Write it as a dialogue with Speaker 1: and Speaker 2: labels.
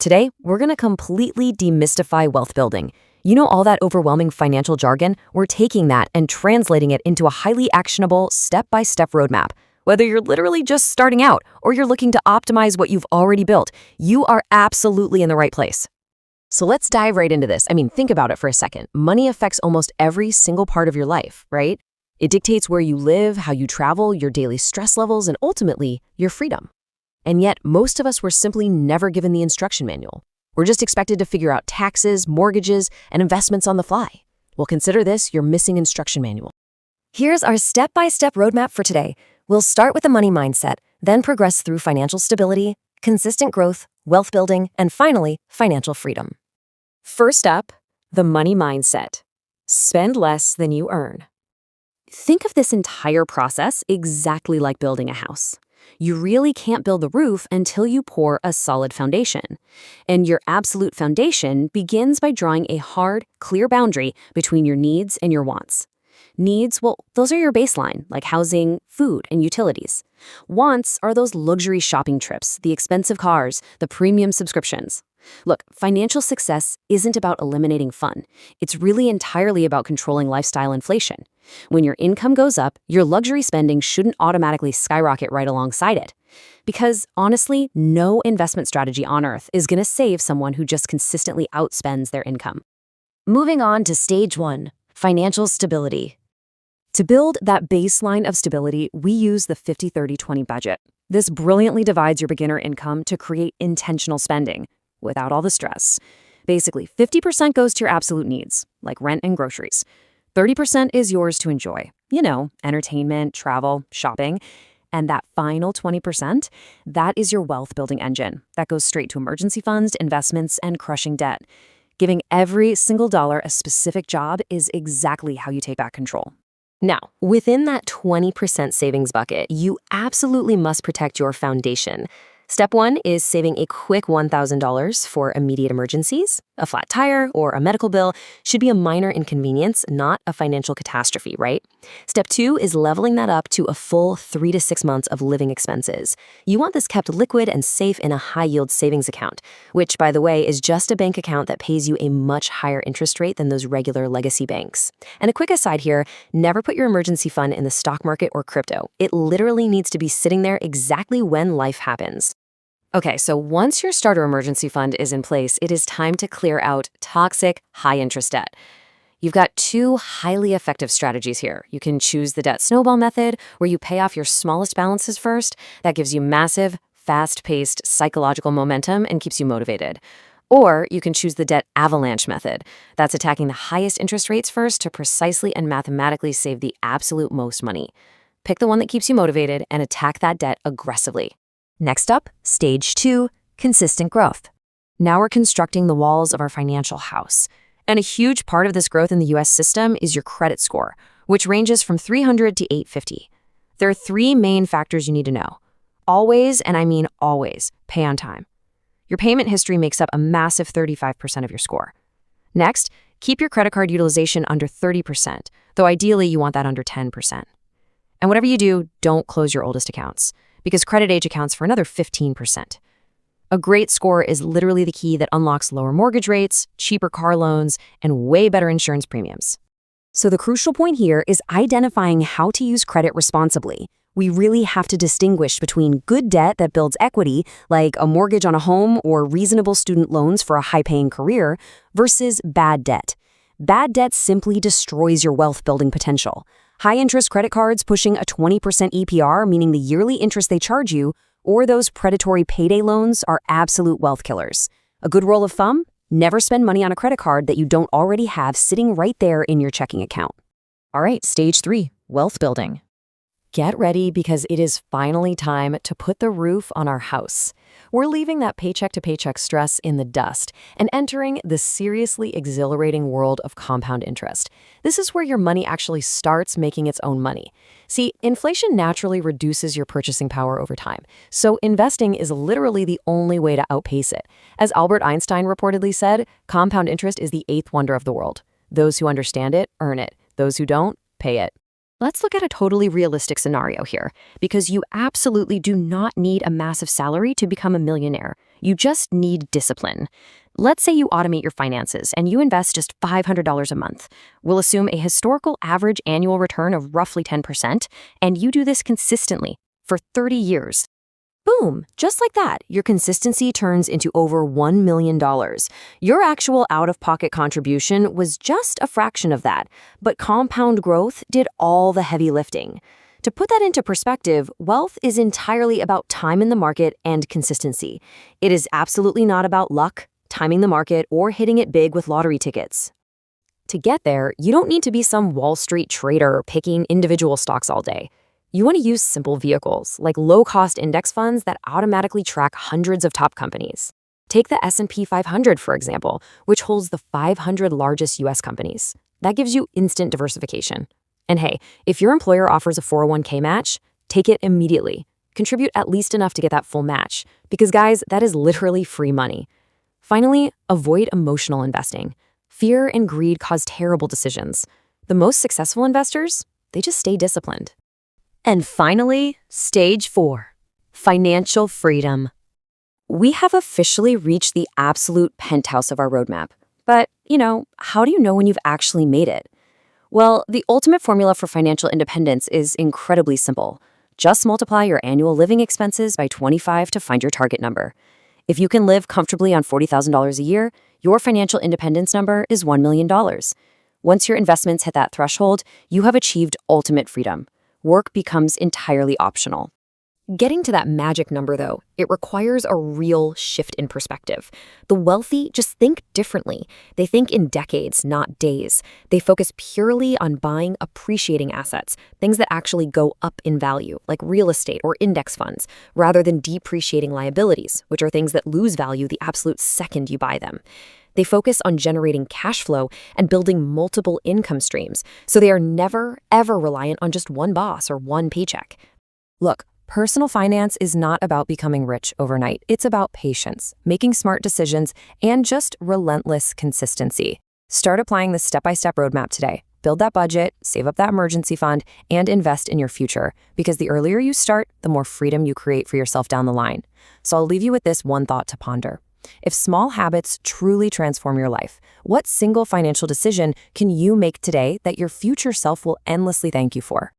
Speaker 1: Today, we're going to completely demystify wealth building. You know all that overwhelming financial jargon? We're taking that and translating it into a highly actionable, step-by-step roadmap. Whether you're literally just starting out or you're looking to optimize what you've already built, you are absolutely in the right place. So let's dive right into this. Think about it for a second. Money affects almost every single part of your life, right? It dictates where you live, how you travel, your daily stress levels, and ultimately, your freedom. And yet, most of us were simply never given the instruction manual. We're just expected to figure out taxes, mortgages, and investments on the fly. Well, consider this your missing instruction manual.
Speaker 2: Here's our step-by-step roadmap for today. We'll start with the money mindset, then progress through financial stability, consistent growth, wealth building, and finally, financial freedom.
Speaker 1: First up, the money mindset. Spend less than you earn. Think of this entire process exactly like building a house. You really can't build the roof until you pour a solid foundation. And your absolute foundation begins by drawing a hard, clear boundary between your needs and your wants. Needs, well, those are your baseline, like housing, food, and utilities. Wants are those luxury shopping trips, the expensive cars, the premium subscriptions. Look, financial success isn't about eliminating fun. It's really entirely about controlling lifestyle inflation. When your income goes up, your luxury spending shouldn't automatically skyrocket right alongside it. Because, honestly, no investment strategy on earth is going to save someone who just consistently outspends their income.
Speaker 2: Moving on to stage 1, financial stability.
Speaker 1: To build that baseline of stability, we use the 50-30-20 budget. This brilliantly divides your beginner income to create intentional spending, without all the stress. Basically, 50% goes to your absolute needs, like rent and groceries. 30% is yours to enjoy, entertainment, travel, shopping. And that final 20%, that is your wealth building engine. That goes straight to emergency funds, investments, and crushing debt. Giving every single dollar a specific job is exactly how you take back control.
Speaker 2: Now, within that 20% savings bucket, you absolutely must protect your foundation. Step 1 is saving a quick $1,000 for immediate emergencies. A flat tire or a medical bill should be a minor inconvenience, not a financial catastrophe, right? Step 2 is leveling that up to a full 3 to 6 months of living expenses. You want this kept liquid and safe in a high-yield savings account, which, by the way, is just a bank account that pays you a much higher interest rate than those regular legacy banks. And a quick aside here, never put your emergency fund in the stock market or crypto. It literally needs to be sitting there exactly when life happens.
Speaker 1: Okay, so once your starter emergency fund is in place, it is time to clear out toxic, high-interest debt. You've got 2 highly effective strategies here. You can choose the debt snowball method, where you pay off your smallest balances first. That gives you massive, fast-paced psychological momentum and keeps you motivated. Or you can choose the debt avalanche method. That's attacking the highest interest rates first to precisely and mathematically save the absolute most money. Pick the one that keeps you motivated and attack that debt aggressively.
Speaker 2: Next up, stage 2, consistent growth.
Speaker 1: Now we're constructing the walls of our financial house. And a huge part of this growth in the U.S. system is your credit score, which ranges from 300 to 850. There are 3 main factors you need to know. Always, and I mean always, pay on time. Your payment history makes up a massive 35% of your score. Next, keep your credit card utilization under 30%, though ideally you want that under 10%. And whatever you do, don't close your oldest accounts, because credit age accounts for another 15%. A great score is literally the key that unlocks lower mortgage rates, cheaper car loans, and way better insurance premiums. So the crucial point here is identifying how to use credit responsibly. We really have to distinguish between good debt that builds equity, like a mortgage on a home or reasonable student loans for a high-paying career, versus bad debt. Bad debt simply destroys your wealth-building potential. High-interest credit cards pushing a 20% APR, meaning the yearly interest they charge you, or those predatory payday loans are absolute wealth killers. A good rule of thumb? Never spend money on a credit card that you don't already have sitting right there in your checking account. All right, stage 3, wealth building. Get ready because it is finally time to put the roof on our house. We're leaving that paycheck-to-paycheck stress in the dust and entering the seriously exhilarating world of compound interest. This is where your money actually starts making its own money. See, inflation naturally reduces your purchasing power over time, so investing is literally the only way to outpace it. As Albert Einstein reportedly said, compound interest is the 8th wonder of the world. Those who understand it, earn it. Those who don't, pay it. Let's look at a totally realistic scenario here, because you absolutely do not need a massive salary to become a millionaire.
Speaker 2: You just need discipline. Let's say you automate your finances and you invest just $500 a month. We'll assume a historical average annual return of roughly 10%, and you do this consistently for 30 years. Boom, just like that, your consistency turns into over $1 million. Your actual out-of-pocket contribution was just a fraction of that, but compound growth did all the heavy lifting. To put that into perspective, wealth is entirely about time in the market and consistency. It is absolutely not about luck, timing the market, or hitting it big with lottery tickets. To get there, you don't need to be some Wall Street trader picking individual stocks all day. You want to use simple vehicles, like low-cost index funds that automatically track hundreds of top companies. Take the S&P 500, for example, which holds the 500 largest U.S. companies. That gives you instant diversification. And hey, if your employer offers a 401k match, take it immediately. Contribute at least enough to get that full match, because guys, that is literally free money. Finally, avoid emotional investing. Fear and greed cause terrible decisions. The most successful investors, they just stay disciplined. And finally, stage 4, financial freedom. We have officially reached the absolute penthouse of our roadmap. But, how do you know when you've actually made it? Well, the ultimate formula for financial independence is incredibly simple. Just multiply your annual living expenses by 25 to find your target number. If you can live comfortably on $40,000 a year, your financial independence number is $1 million. Once your investments hit that threshold, you have achieved ultimate freedom. Work becomes entirely optional. Getting to that magic number, though, it requires a real shift in perspective. The wealthy just think differently. They think in decades, not days. They focus purely on buying appreciating assets, things that actually go up in value, like real estate or index funds, rather than depreciating liabilities, which are things that lose value the absolute second you buy them. They focus on generating cash flow and building multiple income streams, so they are never, ever reliant on just one boss or one paycheck. Look, personal finance is not about becoming rich overnight. It's about patience, making smart decisions, and just relentless consistency. Start applying the step-by-step roadmap today. Build that budget, save up that emergency fund, and invest in your future. Because the earlier you start, the more freedom you create for yourself down the line. So I'll leave you with this one thought to ponder. If small habits truly transform your life, what single financial decision can you make today that your future self will endlessly thank you for?